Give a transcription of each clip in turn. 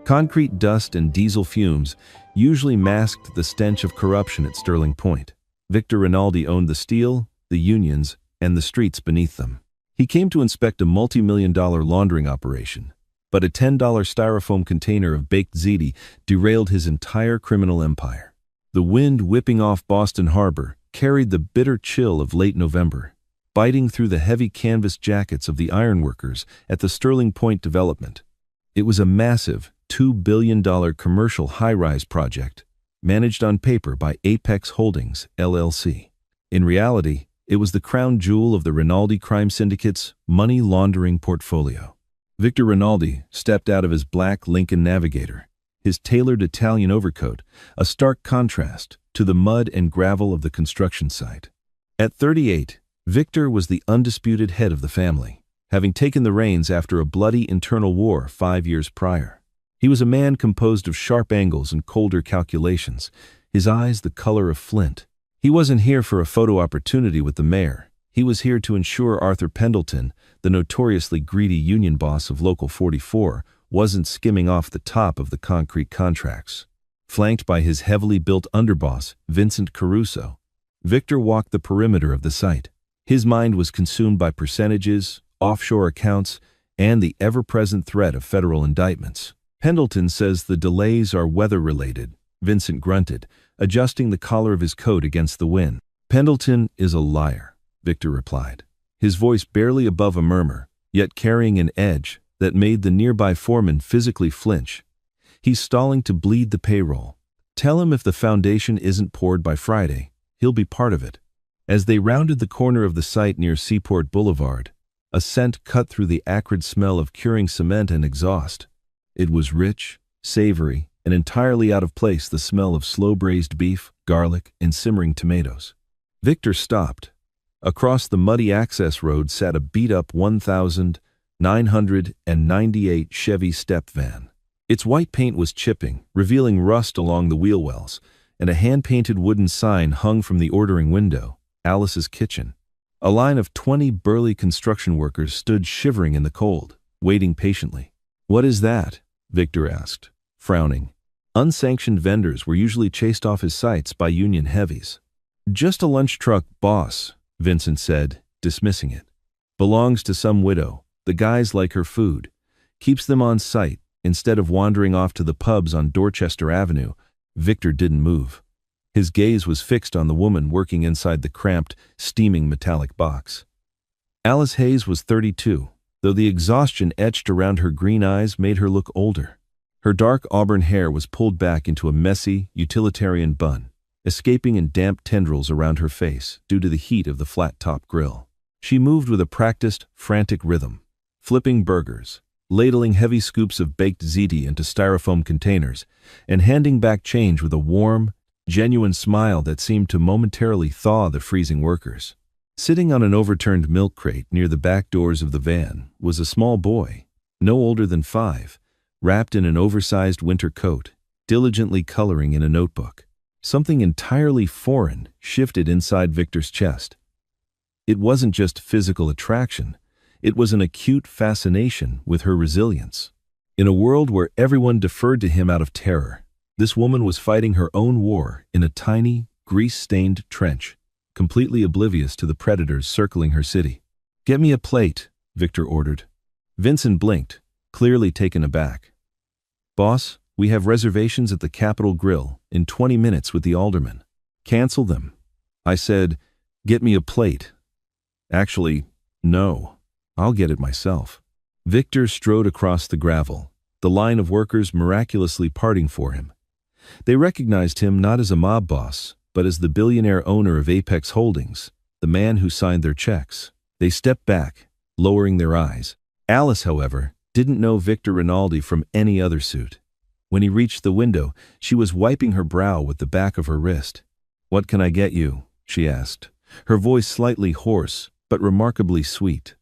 Concrete dust and diesel fumes usually masked the stench of corruption at Sterling Point. Victor Rinaldi owned the steel, the unions, and the streets beneath them. He came to inspect a multi-million-dollar laundering operation, but a $10 styrofoam container of baked ziti derailed his entire criminal empire. The wind whipping off Boston Harbor carried the bitter chill of late November, biting through the heavy canvas jackets of the ironworkers at the Sterling Point development. It was a massive $2 billion commercial high-rise project, managed on paper by Apex Holdings, LLC. In reality, it was the crown jewel of the Rinaldi crime syndicate's money laundering portfolio. Victor Rinaldi stepped out of his black Lincoln Navigator, his tailored Italian overcoat, a stark contrast to the mud and gravel of the construction site. At 38, Victor was the undisputed head of the family, having taken the reins after a bloody internal war 5 years prior. He was a man composed of sharp angles and colder calculations, his eyes the color of flint. He wasn't here for a photo opportunity with the mayor. He was here to ensure Arthur Pendleton, the notoriously greedy union boss of Local 44, wasn't skimming off the top of the concrete contracts. Flanked by his heavily built underboss, Vincent Caruso, Victor walked the perimeter of the site. His mind was consumed by percentages, offshore accounts, and the ever-present threat of federal indictments. Pendleton says the delays are weather-related, Vincent grunted, adjusting the collar of his coat against the wind. Pendleton is a liar, Victor replied, his voice barely above a murmur, yet carrying an edge that made the nearby foreman physically flinch. He's stalling to bleed the payroll. Tell him if the foundation isn't poured by Friday, he'll be part of it. As they rounded the corner of the site near Seaport Boulevard, a scent cut through the acrid smell of curing cement and exhaust. It was rich, savory, and entirely out of place, the smell of slow-braised beef, garlic, and simmering tomatoes. Victor stopped. Across the muddy access road sat a beat-up 1998 Chevy step van. Its white paint was chipping, revealing rust along the wheel wells, and a hand-painted wooden sign hung from the ordering window, Alice's Kitchen. A line of 20 burly construction workers stood shivering in the cold, waiting patiently. "What is that?" Victor asked, frowning. Unsanctioned vendors were usually chased off his sites by union heavies. "Just a lunch truck, boss," Vincent said, dismissing it. "Belongs to some widow. The guys like her food. Keeps them on site instead of wandering off to the pubs on Dorchester Avenue." Victor didn't move. His gaze was fixed on the woman working inside the cramped, steaming metallic box. Alice Hayes was 32, though the exhaustion etched around her green eyes made her look older. Her dark auburn hair was pulled back into a messy, utilitarian bun, escaping in damp tendrils around her face due to the heat of the flat-top grill. She moved with a practiced, frantic rhythm, flipping burgers, ladling heavy scoops of baked ziti into styrofoam containers, and handing back change with a warm, genuine smile that seemed to momentarily thaw the freezing workers. Sitting on an overturned milk crate near the back doors of the van was a small boy, no older than 5, wrapped in an oversized winter coat, diligently coloring in a notebook. Something entirely foreign shifted inside Victor's chest. It wasn't just physical attraction, it was an acute fascination with her resilience. In a world where everyone deferred to him out of terror, this woman was fighting her own war in a tiny, grease-stained trench, completely oblivious to the predators circling her city. "Get me a plate," Victor ordered. Vincent blinked, clearly taken aback. "Boss, we have reservations at the Capitol Grill in 20 minutes with the alderman." "Cancel them." I said, "Get me a plate." "Actually, no. I'll get it myself." Victor strode across the gravel, the line of workers miraculously parting for him. They recognized him not as a mob boss, but as the billionaire owner of Apex Holdings, the man who signed their checks. They stepped back, lowering their eyes. Alice, however, didn't know Victor Rinaldi from any other suit. When he reached the window, she was wiping her brow with the back of her wrist. "What can I get you?" she asked, her voice slightly hoarse, but remarkably sweet.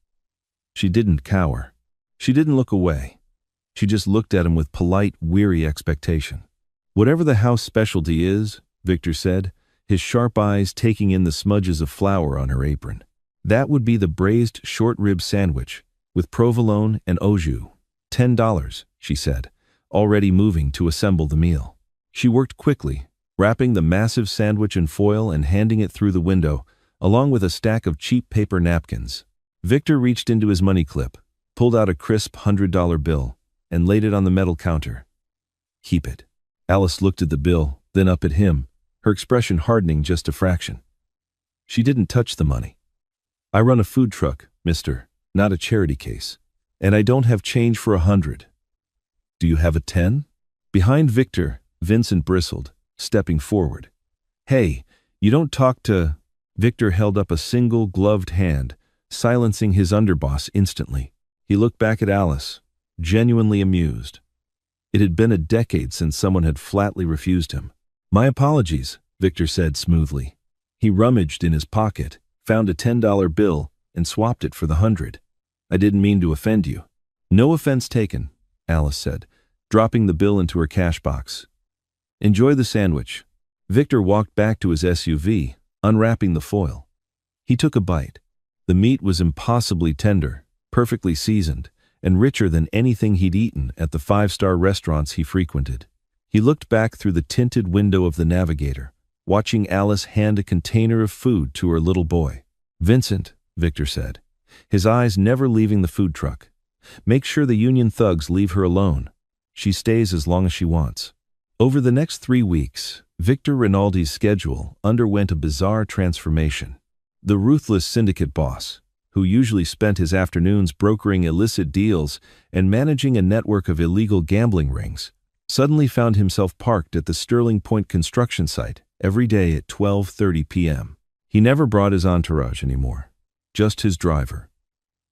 She didn't cower. She didn't look away. She just looked at him with polite, weary expectation. "Whatever the house specialty is," Victor said, his sharp eyes taking in the smudges of flour on her apron. "That would be the braised short rib sandwich, with provolone and au jus. $10, she said, already moving to assemble the meal. She worked quickly, wrapping the massive sandwich in foil and handing it through the window, along with a stack of cheap paper napkins. Victor reached into his money clip, pulled out a crisp $100 bill, and laid it on the metal counter. "Keep it." Alice looked at the bill, then up at him, her expression hardening just a fraction. She didn't touch the money. "I run a food truck, mister, not a charity case. And I don't have change for 100. Do you have a 10? Behind Victor, Vincent bristled, stepping forward. "Hey, you don't talk to—" Victor held up a single gloved hand, silencing his underboss instantly. He looked back at Alice, genuinely amused. It had been a decade since someone had flatly refused him. "My apologies," Victor said smoothly. He rummaged in his pocket, found a $10 bill, and swapped it for the 100. "I didn't mean to offend you." "No offense taken," Alice said, dropping the bill into her cash box. "Enjoy the sandwich." Victor walked back to his SUV, unwrapping the foil. He took a bite. The meat was impossibly tender, perfectly seasoned, and richer than anything he'd eaten at the 5-star restaurants he frequented. He looked back through the tinted window of the Navigator, watching Alice hand a container of food to her little boy. "Vincent," Victor said, his eyes never leaving the food truck, "make sure the union thugs leave her alone. She stays as long as she wants." Over the next 3 weeks, Victor Rinaldi's schedule underwent a bizarre transformation. The ruthless syndicate boss, who usually spent his afternoons brokering illicit deals and managing a network of illegal gambling rings, suddenly found himself parked at the Sterling Point construction site every day at 12:30 p.m. He never brought his entourage anymore, just his driver.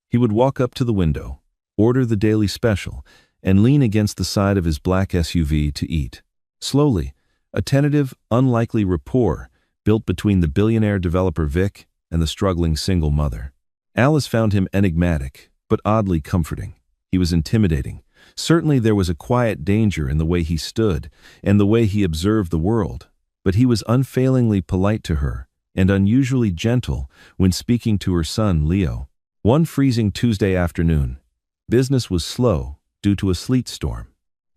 He would walk up to the window, order the daily special, and lean against the side of his black SUV to eat. Slowly, a tentative, unlikely rapport built between the billionaire developer Vic and the struggling single mother. Alice found him enigmatic, but oddly comforting. He was intimidating. Certainly there was a quiet danger in the way he stood and the way he observed the world, but he was unfailingly polite to her and unusually gentle when speaking to her son, Leo. One freezing Tuesday afternoon, business was slow due to a sleet storm.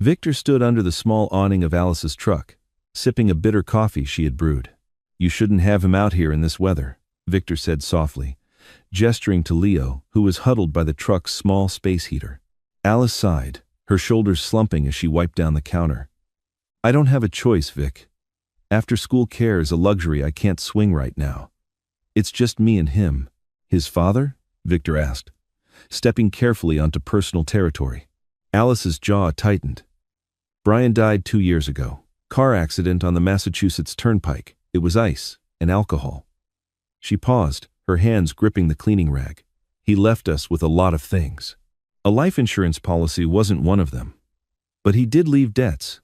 Victor stood under the small awning of Alice's truck, sipping a bitter coffee she had brewed. "You shouldn't have him out here in this weather," Victor said softly, gesturing to Leo, who was huddled by the truck's small space heater. Alice sighed, her shoulders slumping as she wiped down the counter. "I don't have a choice, Vic. After-school care is a luxury I can't swing right now. It's just me and him." "His father?" Victor asked, stepping carefully onto personal territory. Alice's jaw tightened. "Brian died 2 years ago. Car accident on the Massachusetts Turnpike. It was ice and alcohol." She paused, her hands gripping the cleaning rag. "He left us with a lot of things. A life insurance policy wasn't one of them. But he did leave debts.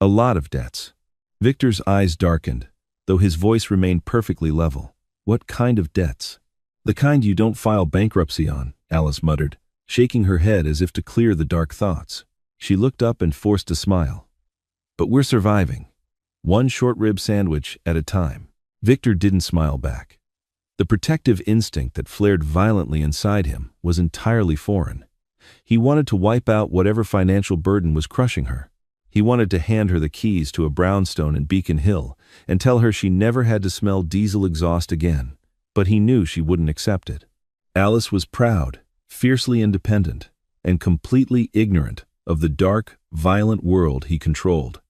A lot of debts." Victor's eyes darkened, though his voice remained perfectly level. "What kind of debts?" "The kind you don't file bankruptcy on," Alice muttered, shaking her head as if to clear the dark thoughts. She looked up and forced a smile. "But we're surviving. One short rib sandwich at a time." Victor didn't smile back. The protective instinct that flared violently inside him was entirely foreign. He wanted to wipe out whatever financial burden was crushing her. He wanted to hand her the keys to a brownstone in Beacon Hill and tell her she never had to smell diesel exhaust again, but he knew she wouldn't accept it. Alice was proud, fiercely independent, and completely ignorant of the dark, violent world he controlled.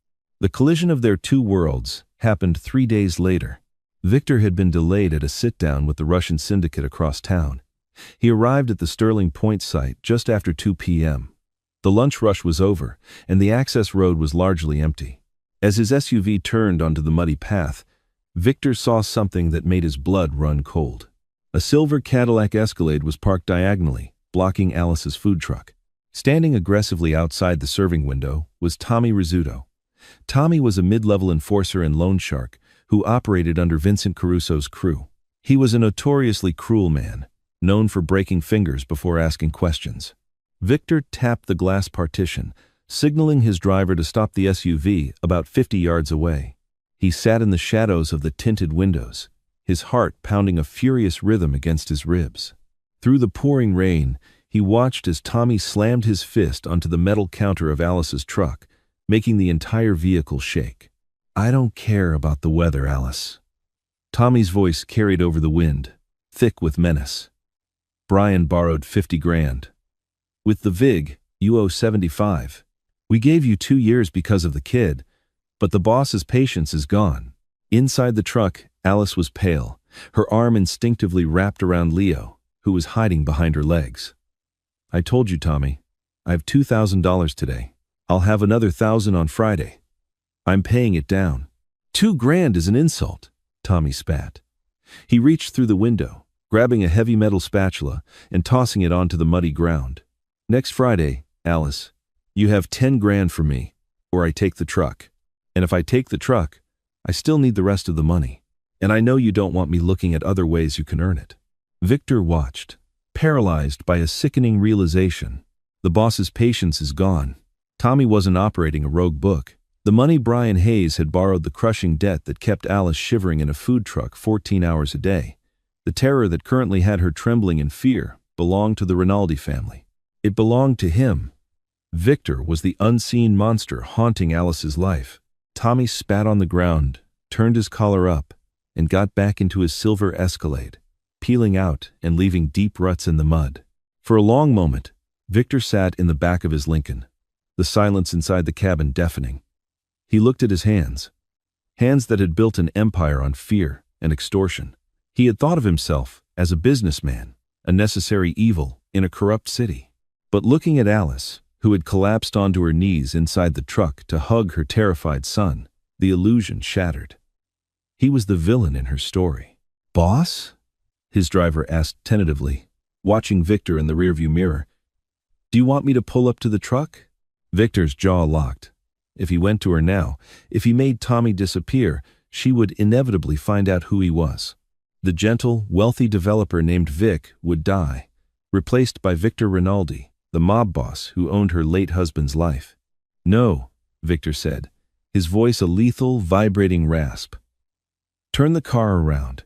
The collision of their two worlds happened 3 days later. Victor had been delayed at a sit-down with the Russian syndicate across town. He arrived at the Sterling Point site just after 2 p.m. The lunch rush was over, and the access road was largely empty. As his SUV turned onto the muddy path, Victor saw something that made his blood run cold. A silver Cadillac Escalade was parked diagonally, blocking Alice's food truck. Standing aggressively outside the serving window was Tommy Rizzuto. Tommy was a mid-level enforcer and loan shark who operated under Vincent Caruso's crew. He was a notoriously cruel man, known for breaking fingers before asking questions. Victor tapped the glass partition, signaling his driver to stop the SUV about 50 yards away. He sat in the shadows of the tinted windows, his heart pounding a furious rhythm against his ribs. Through the pouring rain, He watched as Tommy slammed his fist onto the metal counter of Alice's truck, making the entire vehicle shake. "I don't care about the weather, Alice." Tommy's voice carried over the wind, thick with menace. "Brian borrowed 50 grand. With the VIG, you owe 75. We gave you 2 years because of the kid, but the boss's patience is gone." Inside the truck, Alice was pale, her arm instinctively wrapped around Leo, who was hiding behind her legs. "I told you, Tommy. I have $2,000 today. I'll have another 1,000 on Friday. I'm paying it down." "2 grand is an insult," Tommy spat. He reached through the window, grabbing a heavy metal spatula and tossing it onto the muddy ground. "Next Friday, Alice, you have 10 grand for me, or I take the truck. And if I take the truck, I still need the rest of the money. And I know you don't want me looking at other ways you can earn it." Victor watched, paralyzed by a sickening realization. The boss's patience is gone. Tommy wasn't operating a rogue book. The money Brian Hayes had borrowed, the crushing debt that kept Alice shivering in a food truck 14 hours a day, the terror that currently had her trembling in fear, belonged to the Rinaldi family. It belonged to him. Victor was the unseen monster haunting Alice's life. Tommy spat on the ground, turned his collar up, and got back into his silver Escalade, peeling out and leaving deep ruts in the mud. For a long moment, Victor sat in the back of his Lincoln, the silence inside the cabin deafening. He looked at his hands that had built an empire on fear and extortion. He had thought of himself as a businessman, a necessary evil in a corrupt city. But looking at Alice, who had collapsed onto her knees inside the truck to hug her terrified son, the illusion shattered. He was the villain in her story. "Boss?" his driver asked tentatively, watching Victor in the rearview mirror. "Do you want me to pull up to the truck?" Victor's jaw locked. If he went to her now, if he made Tommy disappear, she would inevitably find out who he was. The gentle, wealthy developer named Vic would die, replaced by Victor Rinaldi, the mob boss who owned her late husband's life. "No," Victor said, his voice a lethal, vibrating rasp. "Turn the car around.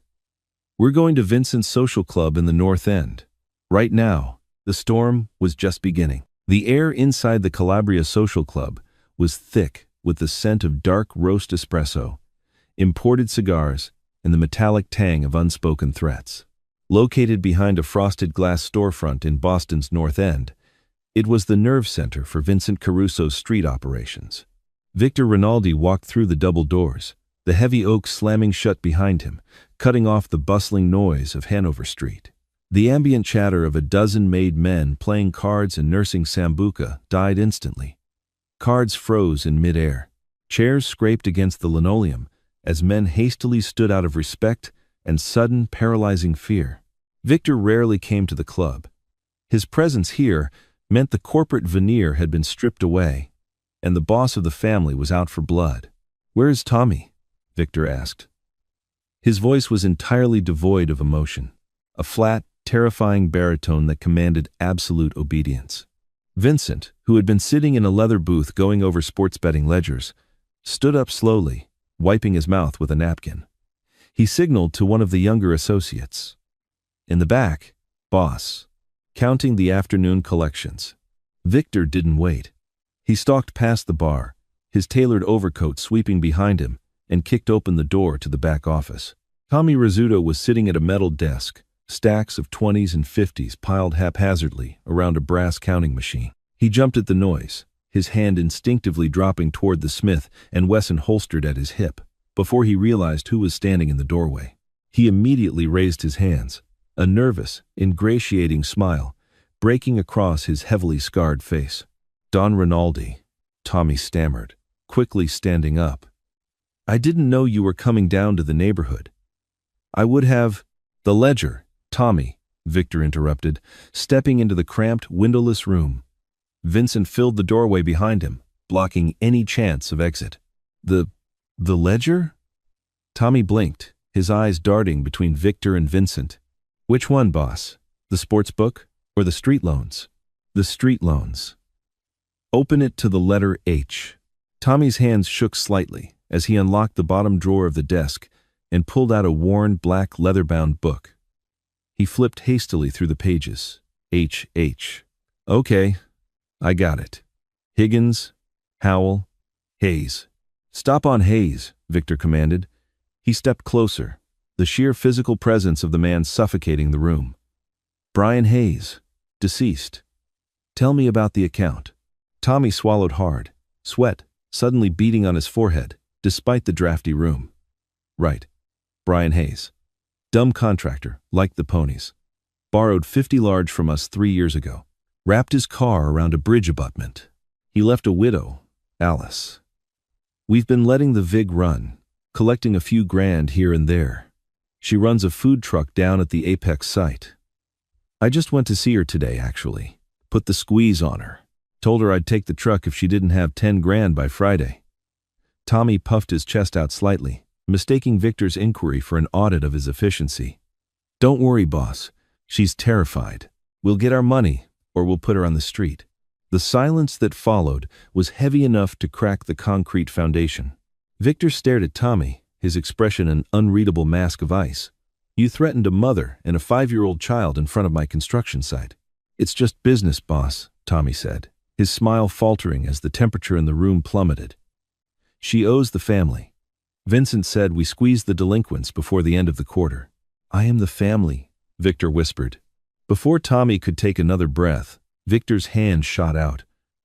We're going to Vincent's social club in the North End. Right now, the storm was just beginning." The air inside the Calabria Social Club was thick with the scent of dark roast espresso, imported cigars, and the metallic tang of unspoken threats. Located behind a frosted glass storefront in Boston's North End, it was the nerve center for Vincent Caruso's street operations. Victor Rinaldi walked through the double doors, the heavy oak slamming shut behind him, cutting off the bustling noise of Hanover Street. The ambient chatter of a dozen made men playing cards and nursing sambuca died instantly. Cards froze in midair. Chairs scraped against the linoleum as men hastily stood out of respect and sudden, paralyzing fear. Victor rarely came to the club. His presence here meant the corporate veneer had been stripped away, and the boss of the family was out for blood. "Where's Tommy?" Victor asked. His voice was entirely devoid of emotion, a flat, terrifying baritone that commanded absolute obedience. Vincent, who had been sitting in a leather booth going over sports betting ledgers, stood up slowly, wiping his mouth with a napkin. He signaled to one of the younger associates. In the back, "Boss," counting the afternoon collections. Victor didn't wait. He stalked past the bar, his tailored overcoat sweeping behind him, and kicked open the door to the back office. Tommy Rizzuto was sitting at a metal desk, stacks of 20s and 50s piled haphazardly around a brass counting machine. He jumped at the noise, his hand instinctively dropping toward the Smith and Wesson holstered at his hip, before he realized who was standing in the doorway. He immediately raised his hands, a nervous, ingratiating smile breaking across his heavily scarred face. "Don Rinaldi," Tommy stammered, quickly standing up. "I didn't know you were coming down to the neighborhood. I would have—" "The ledger, Tommy," Victor interrupted, stepping into the cramped, windowless room. Vincent filled the doorway behind him, blocking any chance of exit. The ledger?" Tommy blinked, his eyes darting between Victor and Vincent. "Which one, boss? The sports book or the street loans?" "The street loans." "Open it to the letter H." Tommy's hands shook slightly as he unlocked the bottom drawer of the desk and pulled out a worn black leather-bound book. He flipped hastily through the pages, H. Okay, I got it. Higgins, Howell, Hayes. Stop on Hayes, Victor commanded. He stepped closer, the sheer physical presence of the man suffocating the room. Brian Hayes, deceased. Tell me about the account. Tommy swallowed hard, sweat suddenly beading on his forehead, despite the drafty room. Right. Brian Hayes. Dumb contractor, liked the ponies. Borrowed 50 large from us 3 years ago. Wrapped his car around a bridge abutment. He left a widow, Alice. We've been letting the VIG run, collecting a few grand here and there. She runs a food truck down at the Apex site. I just went to see her today, actually. Put the squeeze on her. Told her I'd take the truck if she didn't have 10 grand by Friday. Tommy puffed his chest out slightly, mistaking Victor's inquiry for an audit of his efficiency. Don't worry, boss. She's terrified. We'll get our money, or we'll put her on the street. The silence that followed was heavy enough to crack the concrete foundation. Victor stared at Tommy, his expression an unreadable mask of ice. You threatened a mother and a 5-year-old child in front of my construction site. It's just business, boss, Tommy said, his smile faltering as the temperature in the room plummeted. She owes the family. Vincent said we squeeze the delinquents before the end of the quarter. I am the family, Victor whispered. Before Tommy could take another breath, Victor's hand shot out,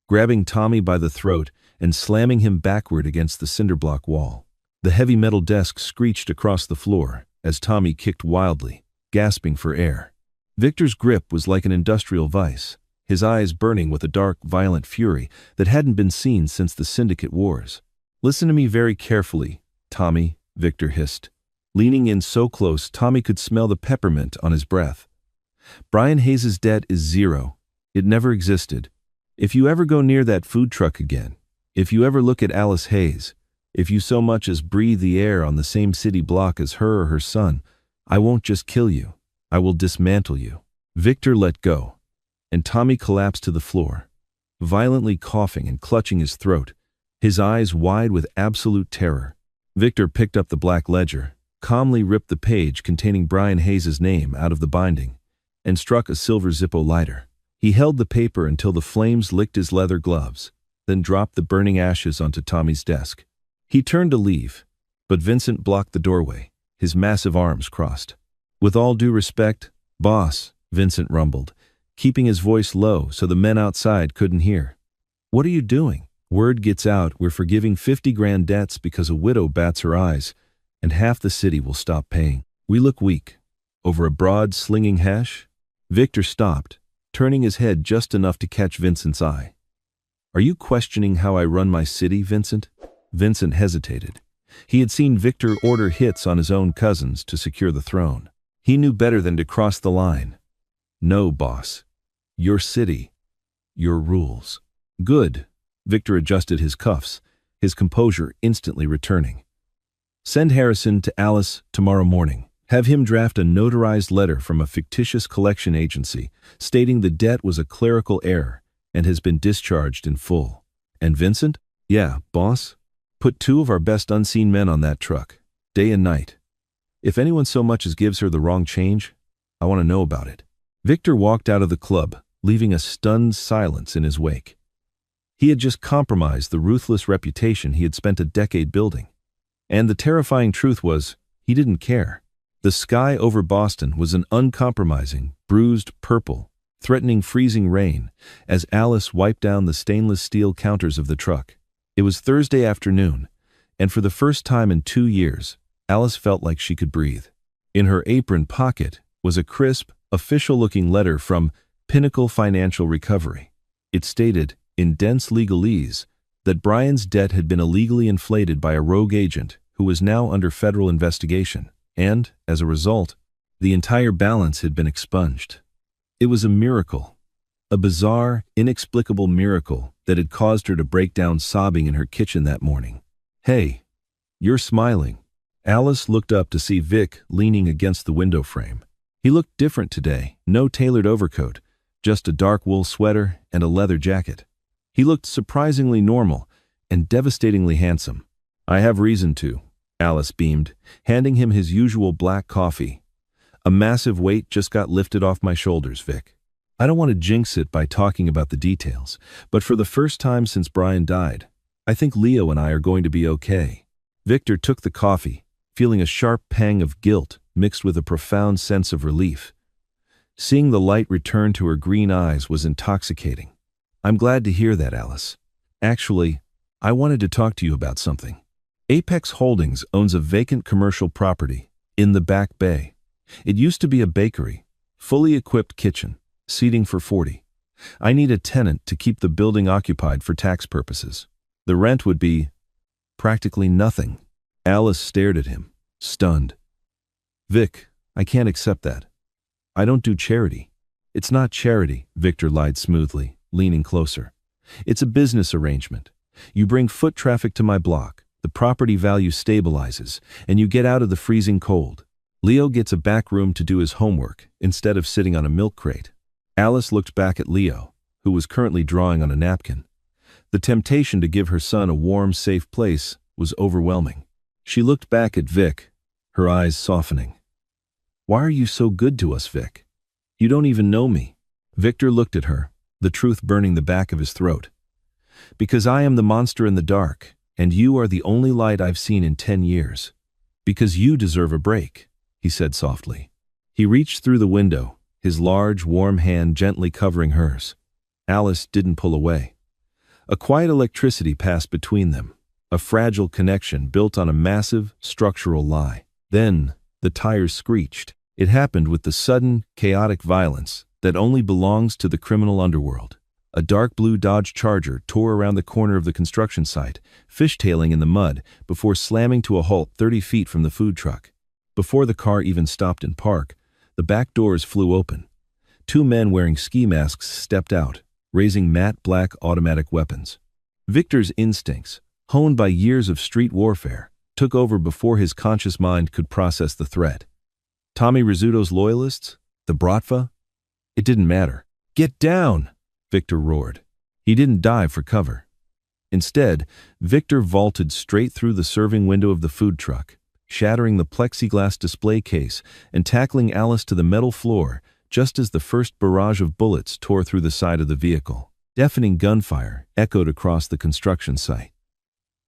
grabbing Tommy by the throat and slamming him backward against the cinderblock wall. The heavy metal desk screeched across the floor as Tommy kicked wildly, gasping for air. Victor's grip was like an industrial vice, his eyes burning with a dark, violent fury that hadn't been seen since the Syndicate Wars. Listen to me very carefully, Tommy, Victor hissed. Leaning in so close, Tommy could smell the peppermint on his breath. Brian Hayes' debt is 0. It never existed. If you ever go near that food truck again, if you ever look at Alice Hayes, if you so much as breathe the air on the same city block as her or her son, I won't just kill you. I will dismantle you. Victor let go, and Tommy collapsed to the floor, violently coughing and clutching his throat, his eyes wide with absolute terror. Victor picked up the black ledger, calmly ripped the page containing Brian Hayes' name out of the binding, and struck a silver Zippo lighter. He held the paper until the flames licked his leather gloves, then dropped the burning ashes onto Tommy's desk. He turned to leave, but Vincent blocked the doorway, his massive arms crossed. With all due respect, boss, Vincent rumbled, keeping his voice low so the men outside couldn't hear. What are you doing? Word gets out we're forgiving 50 grand debts because a widow bats her eyes, and half the city will stop paying. We look weak. Over a broad, slinging hash? Victor stopped, turning his head just enough to catch Vincent's eye. Are you questioning how I run my city, Vincent? Vincent hesitated. He had seen Victor order hits on his own cousins to secure the throne. He knew better than to cross the line. No, boss. Your city. Your rules. Good. Victor adjusted his cuffs, his composure instantly returning. Send Harrison to Alice tomorrow morning. Have him draft a notarized letter from a fictitious collection agency stating the debt was a clerical error and has been discharged in full. And Vincent? Yeah, boss. Put 2 of our best unseen men on that truck, day and night. If anyone so much as gives her the wrong change, I want to know about it. Victor walked out of the club, leaving a stunned silence in his wake. He had just compromised the ruthless reputation he had spent a decade building. And the terrifying truth was, he didn't care. The sky over Boston was an uncompromising, bruised purple, threatening freezing rain as Alice wiped down the stainless steel counters of the truck. It was Thursday afternoon, and for the first time in 2 years, Alice felt like she could breathe. In her apron pocket was a crisp, official-looking letter from Pinnacle Financial Recovery. It stated, in dense legalese, that Brian's debt had been illegally inflated by a rogue agent who was now under federal investigation, and, as a result, the entire balance had been expunged. It was a miracle, a bizarre, inexplicable miracle that had caused her to break down sobbing in her kitchen that morning. Hey, you're smiling. Alice looked up to see Vic leaning against the window frame. He looked different today, no tailored overcoat, just a dark wool sweater and a leather jacket. He looked surprisingly normal and devastatingly handsome. I have reason to, Alice beamed, handing him his usual black coffee. A massive weight just got lifted off my shoulders, Vic. I don't want to jinx it by talking about the details, but for the first time since Brian died, I think Leo and I are going to be okay. Victor took the coffee, feeling a sharp pang of guilt mixed with a profound sense of relief. Seeing the light return to her green eyes was intoxicating. I'm glad to hear that, Alice. Actually, I wanted to talk to you about something. Apex Holdings owns a vacant commercial property in the Back Bay. It used to be a bakery, fully equipped kitchen, seating for 40. I need a tenant to keep the building occupied for tax purposes. The rent would be practically nothing. Alice stared at him, stunned. Vic, I can't accept that. I don't do charity. It's not charity, Victor lied smoothly, leaning closer. It's a business arrangement. You bring foot traffic to my block, the property value stabilizes, and you get out of the freezing cold. Leo gets a back room to do his homework instead of sitting on a milk crate. Alice looked back at Leo, who was currently drawing on a napkin. The temptation to give her son a warm, safe place was overwhelming. She looked back at Vic, her eyes softening. Why are you so good to us, Vic? You don't even know me. Victor looked at her, the truth burning the back of his throat. Because I am the monster in the dark, and you are the only light I've seen in 10 years. Because you deserve a break, he said softly. He reached through the window, his large, warm hand gently covering hers. Alice didn't pull away. A quiet electricity passed between them, a fragile connection built on a massive, structural lie. Then, the tires screeched. It happened with the sudden, chaotic violence that only belongs to the criminal underworld. A dark blue Dodge Charger tore around the corner of the construction site, fishtailing in the mud before slamming to a halt 30 feet from the food truck. Before the car even stopped in park, the back doors flew open. 2 men wearing ski masks stepped out, raising matte black automatic weapons. Victor's instincts, honed by years of street warfare, took over before his conscious mind could process the threat. Tommy Rizzuto's loyalists? The Bratva? It didn't matter. Get down! Victor roared. He didn't dive for cover. Instead, Victor vaulted straight through the serving window of the food truck, shattering the plexiglass display case and tackling Alice to the metal floor just as the first barrage of bullets tore through the side of the vehicle. Deafening gunfire echoed across the construction site.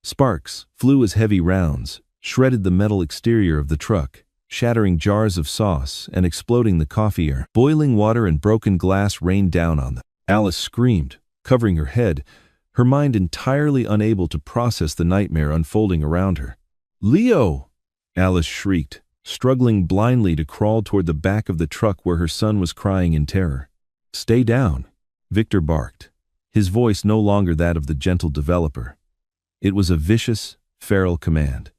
Sparks flew as heavy rounds shredded the metal exterior of the truck, shattering jars of sauce and exploding the coffee air. Boiling water and broken glass rained down on them. Alice screamed, covering her head, her mind entirely unable to process the nightmare unfolding around her. "Leo!" Alice shrieked, struggling blindly to crawl toward the back of the truck where her son was crying in terror. "Stay down," Victor barked, his voice no longer that of the gentle developer. It was a vicious, feral command.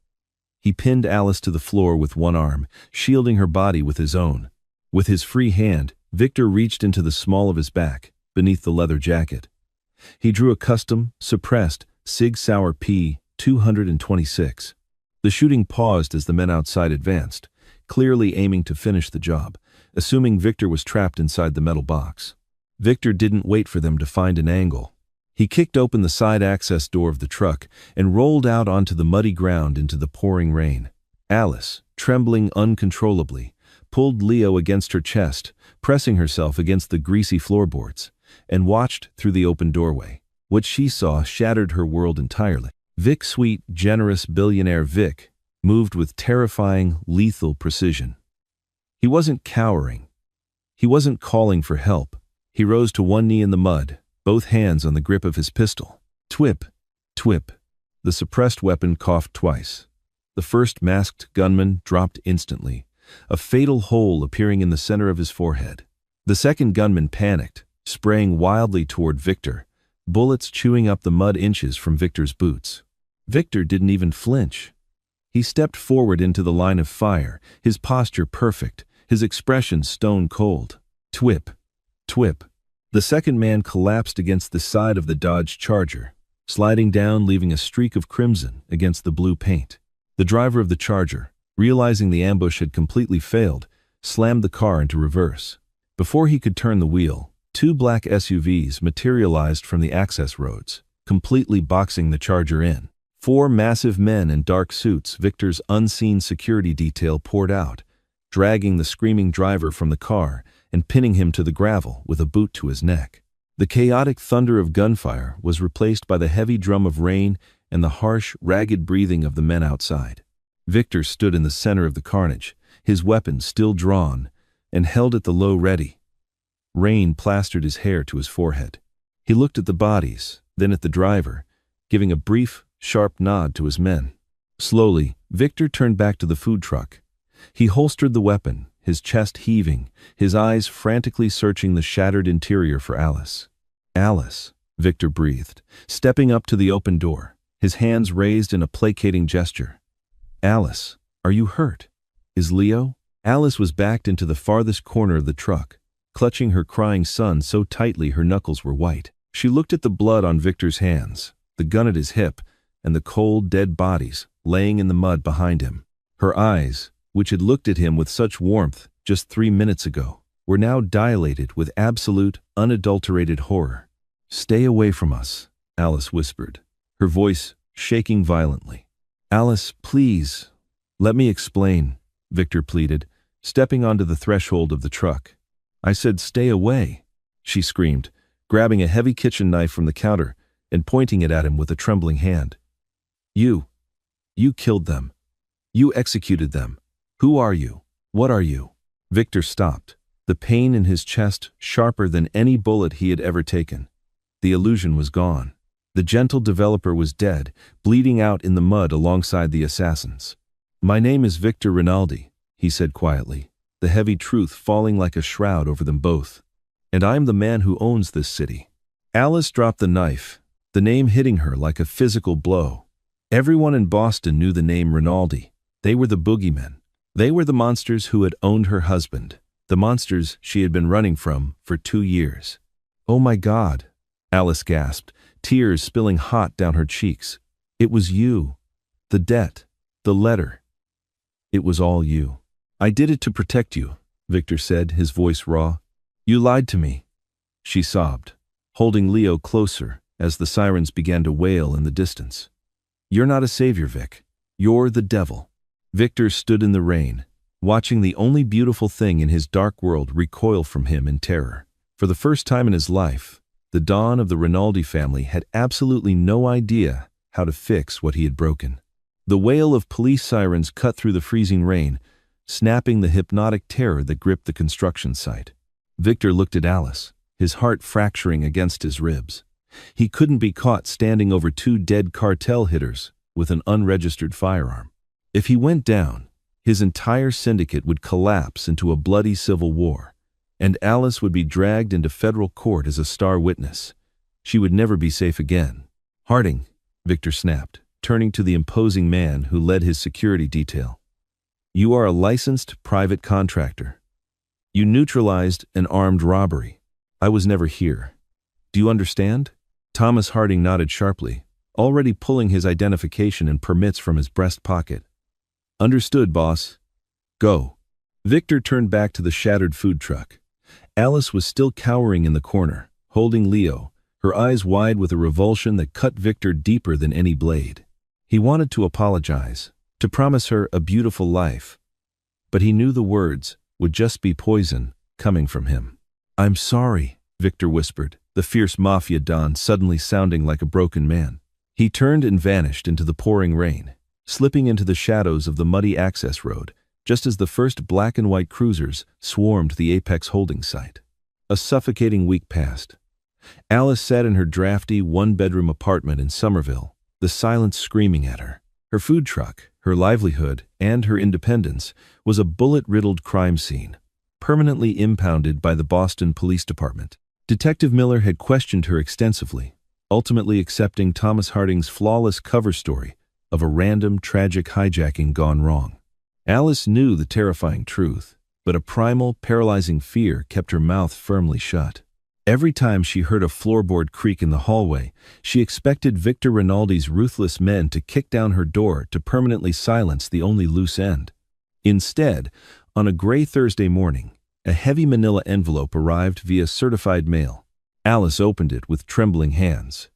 He pinned Alice to the floor with one arm, shielding her body with his own. With his free hand, Victor reached into the small of his back, beneath the leather jacket. He drew a custom, suppressed Sig Sauer P-226. The shooting paused as the men outside advanced, clearly aiming to finish the job, assuming Victor was trapped inside the metal box. Victor didn't wait for them to find an angle. He kicked open the side access door of the truck and rolled out onto the muddy ground into the pouring rain. Alice, trembling uncontrollably, pulled Leo against her chest, pressing herself against the greasy floorboards, and watched through the open doorway. What she saw shattered her world entirely. Vic, sweet, generous billionaire Vic, moved with terrifying, lethal precision. He wasn't cowering. He wasn't calling for help. He rose to one knee in the mud, both hands on the grip of his pistol. Twip, twip. The suppressed weapon coughed twice. The first masked gunman dropped instantly, a fatal hole appearing in the center of his forehead. The second gunman panicked, spraying wildly toward Victor, bullets chewing up the mud inches from Victor's boots. Victor didn't even flinch. He stepped forward into the line of fire, his posture perfect, his expression stone cold. Twip, twip. The second man collapsed against the side of the Dodge Charger, sliding down, leaving a streak of crimson against the blue paint. The driver of the Charger, realizing the ambush had completely failed, slammed the car into reverse. Before he could turn the wheel, 2 black SUVs materialized from the access roads, completely boxing the Charger in. 4 massive men in dark suits, Victor's unseen security detail, poured out, dragging the screaming driver from the car and pinning him to the gravel with a boot to his neck. The chaotic thunder of gunfire was replaced by the heavy drum of rain and the harsh, ragged breathing of the men outside. Victor stood in the center of the carnage, his weapon still drawn, and held at the low ready. Rain plastered his hair to his forehead. He looked at the bodies, then at the driver, giving a brief, sharp nod to his men. Slowly, Victor turned back to the food truck. He holstered the weapon, his chest heaving, his eyes frantically searching the shattered interior for Alice. "Alice," Victor breathed, stepping up to the open door, his hands raised in a placating gesture. "Alice, are you hurt? Is Leo?" Alice was backed into the farthest corner of the truck, clutching her crying son so tightly her knuckles were white. She looked at the blood on Victor's hands, the gun at his hip, and the cold, dead bodies laying in the mud behind him. Her eyes, which had looked at him with such warmth just 3 minutes ago, were now dilated with absolute, unadulterated horror. "Stay away from us," Alice whispered, her voice shaking violently. "Alice, please, let me explain," Victor pleaded, stepping onto the threshold of the truck. "I said stay away," she screamed, grabbing a heavy kitchen knife from the counter and pointing it at him with a trembling hand. You killed them. You executed them. Who are you? What are you?" Victor stopped, the pain in his chest sharper than any bullet he had ever taken. The illusion was gone. The gentle developer was dead, bleeding out in the mud alongside the assassins. "My name is Victor Rinaldi," he said quietly, the heavy truth falling like a shroud over them both. "And I'm the man who owns this city." Alice dropped the knife, the name hitting her like a physical blow. Everyone in Boston knew the name Rinaldi. They were the boogeymen. They were the monsters who had owned her husband, the monsters she had been running from for 2 years. "Oh my God," Alice gasped, tears spilling hot down her cheeks. "It was you. The debt. The letter. It was all you." "I did it to protect you," Victor said, his voice raw. "You lied to me," she sobbed, holding Leo closer as the sirens began to wail in the distance. "You're not a savior, Vic. You're the devil." Victor stood in the rain, watching the only beautiful thing in his dark world recoil from him in terror. For the first time in his life, the Don of the Rinaldi family had absolutely no idea how to fix what he had broken. The wail of police sirens cut through the freezing rain, snapping the hypnotic terror that gripped the construction site. Victor looked at Alice, his heart fracturing against his ribs. He couldn't be caught standing over 2 dead cartel hitters with an unregistered firearm. If he went down, his entire syndicate would collapse into a bloody civil war, and Alice would be dragged into federal court as a star witness. She would never be safe again. "Harding," Victor snapped, turning to the imposing man who led his security detail. "You are a licensed private contractor. You neutralized an armed robbery. I was never here. Do you understand?" Thomas Harding nodded sharply, already pulling his identification and permits from his breast pocket. "Understood, boss. Go." Victor turned back to the shattered food truck. Alice was still cowering in the corner, holding Leo, her eyes wide with a revulsion that cut Victor deeper than any blade. He wanted to apologize, to promise her a beautiful life, but he knew the words would just be poison coming from him. "I'm sorry," Victor whispered, the fierce Mafia Don suddenly sounding like a broken man. He turned and vanished into the pouring rain, slipping into the shadows of the muddy access road, just as the first black and white cruisers swarmed the Apex holding site. A suffocating week passed. Alice sat in her drafty 1-bedroom apartment in Somerville, the silence screaming at her. Her food truck, her livelihood, and her independence was a bullet-riddled crime scene, permanently impounded by the Boston Police Department. Detective Miller had questioned her extensively, ultimately accepting Thomas Harding's flawless cover story of a random, tragic hijacking gone wrong. Alice knew the terrifying truth, but a primal, paralyzing fear kept her mouth firmly shut. Every time she heard a floorboard creak in the hallway, she expected Victor Rinaldi's ruthless men to kick down her door to permanently silence the only loose end. Instead, on a gray Thursday morning, a heavy manila envelope arrived via certified mail. Alice opened it with trembling hands.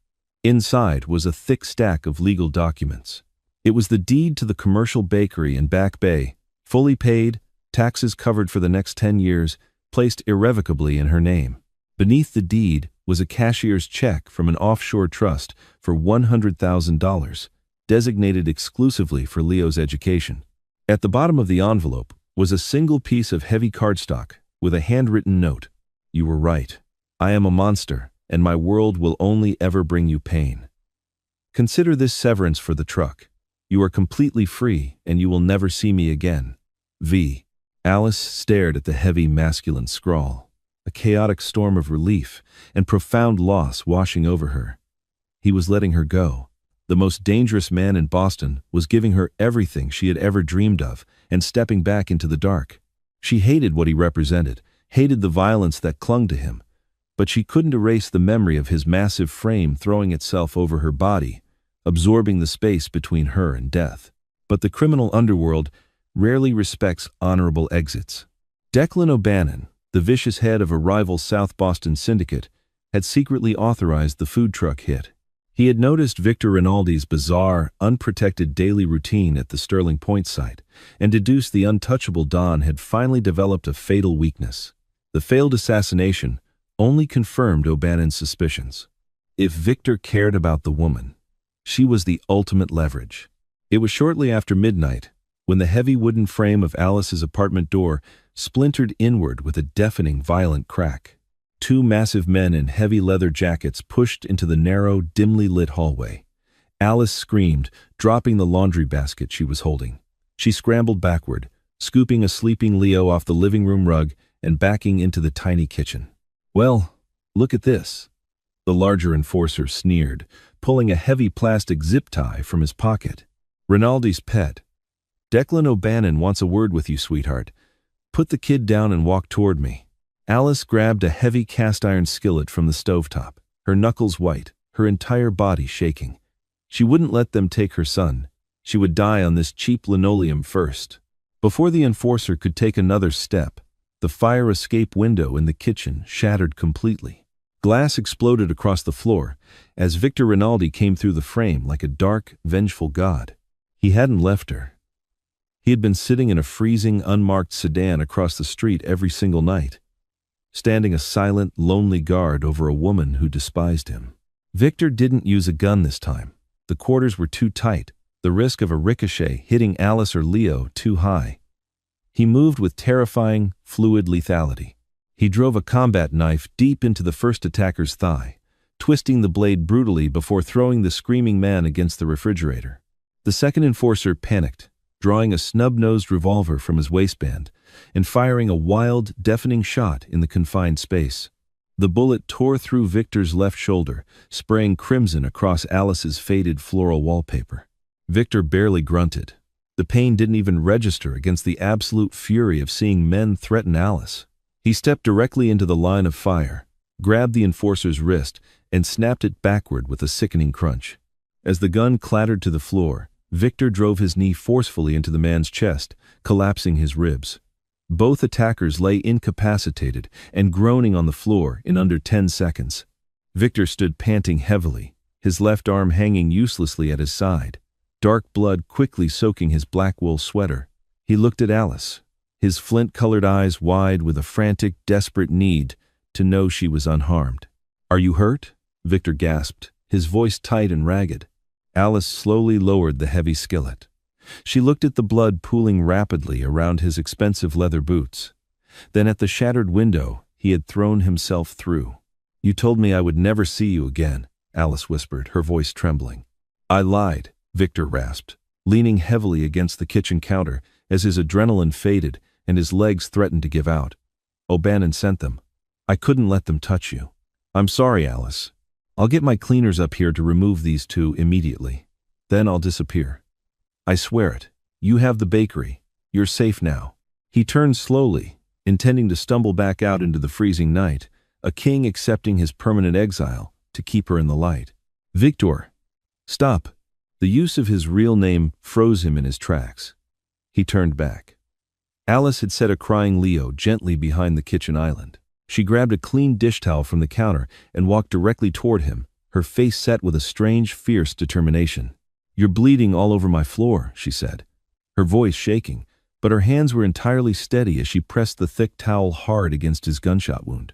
Inside was a thick stack of legal documents. It was the deed to the commercial bakery in Back Bay, fully paid, taxes covered for the next 10 years, placed irrevocably in her name. Beneath the deed was a cashier's check from an offshore trust for $100,000, designated exclusively for Leo's education. At the bottom of the envelope was a single piece of heavy cardstock with a handwritten note. "You were right. I am a monster, and my world will only ever bring you pain. Consider this severance for the truck. You are completely free, and you will never see me again. V." Alice stared at the heavy masculine scrawl, a chaotic storm of relief and profound loss washing over her. He was letting her go. The most dangerous man in Boston was giving her everything she had ever dreamed of and stepping back into the dark. She hated what he represented, hated the violence that clung to him, but she couldn't erase the memory of his massive frame throwing itself over her body, absorbing the space between her and death. But the criminal underworld rarely respects honorable exits. Declan O'Bannon, the vicious head of a rival South Boston syndicate, had secretly authorized the food truck hit. He had noticed Victor Rinaldi's bizarre, unprotected daily routine at the Sterling Point site and deduced the untouchable Don had finally developed a fatal weakness. The failed assassination only confirmed O'Bannon's suspicions. If Victor cared about the woman, she was the ultimate leverage. It was shortly after midnight when the heavy wooden frame of Alice's apartment door splintered inward with a deafening, violent crack. Two massive men in heavy leather jackets pushed into the narrow, dimly lit hallway. Alice screamed, dropping the laundry basket she was holding. She scrambled backward, scooping a sleeping Leo off the living room rug and backing into the tiny kitchen. "Well, look at this," the larger enforcer sneered, pulling a heavy plastic zip tie from his pocket. "Rinaldi's pet. Declan O'Bannon wants a word with you, sweetheart. Put the kid down and walk toward me." Alice grabbed a heavy cast-iron skillet from the stovetop, her knuckles white, her entire body shaking. She wouldn't let them take her son. She would die on this cheap linoleum first. Before the enforcer could take another step, the fire escape window in the kitchen shattered completely. Glass exploded across the floor as Victor Rinaldi came through the frame like a dark, vengeful god. He hadn't left her. He had been sitting in a freezing, unmarked sedan across the street every single night, standing a silent, lonely guard over a woman who despised him. Victor didn't use a gun this time. The quarters were too tight, the risk of a ricochet hitting Alice or Leo too high. He moved with terrifying, fluid lethality. He drove a combat knife deep into the first attacker's thigh, twisting the blade brutally before throwing the screaming man against the refrigerator. The second enforcer panicked, drawing a snub-nosed revolver from his waistband and firing a wild, deafening shot in the confined space. The bullet tore through Victor's left shoulder, spraying crimson across Alice's faded floral wallpaper. Victor barely grunted. The pain didn't even register against the absolute fury of seeing men threaten Alice. He stepped directly into the line of fire, grabbed the enforcer's wrist, and snapped it backward with a sickening crunch. As the gun clattered to the floor, Victor drove his knee forcefully into the man's chest, collapsing his ribs. Both attackers lay incapacitated and groaning on the floor in under 10 seconds. Victor stood panting heavily, his left arm hanging uselessly at his side, dark blood quickly soaking his black wool sweater. He looked at Alice, his flint-colored eyes wide with a frantic, desperate need to know she was unharmed. "Are you hurt?" Victor gasped, his voice tight and ragged. Alice slowly lowered the heavy skillet. She looked at the blood pooling rapidly around his expensive leather boots, then at the shattered window he had thrown himself through. "You told me I would never see you again," Alice whispered, her voice trembling. "I lied," Victor rasped, leaning heavily against the kitchen counter as his adrenaline faded and his legs threatened to give out. "O'Bannon sent them. I couldn't let them touch you." "I'm sorry, Alice. I'll get my cleaners up here to remove these two immediately. Then I'll disappear. I swear it. You have the bakery. You're safe now." He turned slowly, intending to stumble back out into the freezing night, a king accepting his permanent exile to keep her in the light. "Victor, stop." The use of his real name froze him in his tracks. He turned back. Alice had set a crying Leo gently behind the kitchen island. She grabbed a clean dish towel from the counter and walked directly toward him, her face set with a strange, fierce determination. "You're bleeding all over my floor," she said, her voice shaking, but her hands were entirely steady as she pressed the thick towel hard against his gunshot wound.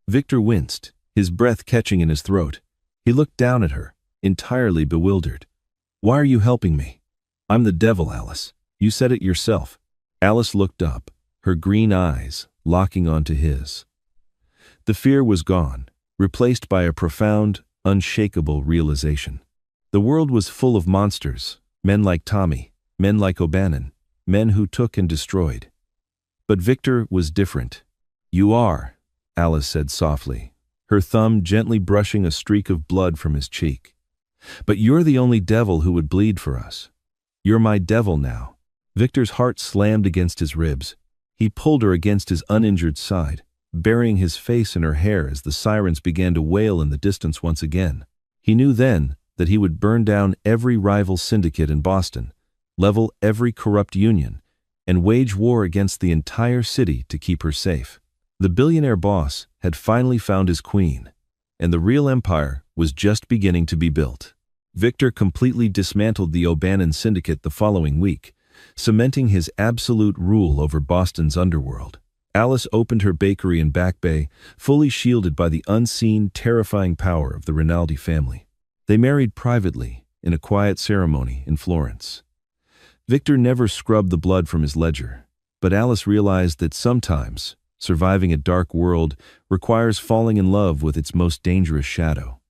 Victor winced, his breath catching in his throat. He looked down at her, entirely bewildered. "Why are you helping me?" "I'm the devil, Alice. You said it yourself." Alice looked up, her green eyes locking onto his. The fear was gone, replaced by a profound, unshakable realization. The world was full of monsters, men like Tommy, men like O'Bannon, men who took and destroyed. But Victor was different. "You are," Alice said softly, her thumb gently brushing a streak of blood from his cheek. "But you're the only devil who would bleed for us. You're my devil now." Victor's heart slammed against his ribs. He pulled her against his uninjured side, burying his face in her hair as the sirens began to wail in the distance once again. He knew then that he would burn down every rival syndicate in Boston, level every corrupt union, and wage war against the entire city to keep her safe. The billionaire boss had finally found his queen, and the real empire was just beginning to be built. Victor completely dismantled the O'Bannon syndicate the following week, cementing his absolute rule over Boston's underworld. Alice opened her bakery in Back Bay, fully shielded by the unseen, terrifying power of the Rinaldi family. They married privately, in a quiet ceremony in Florence. Victor never scrubbed the blood from his ledger, but Alice realized that sometimes surviving a dark world requires falling in love with its most dangerous shadow.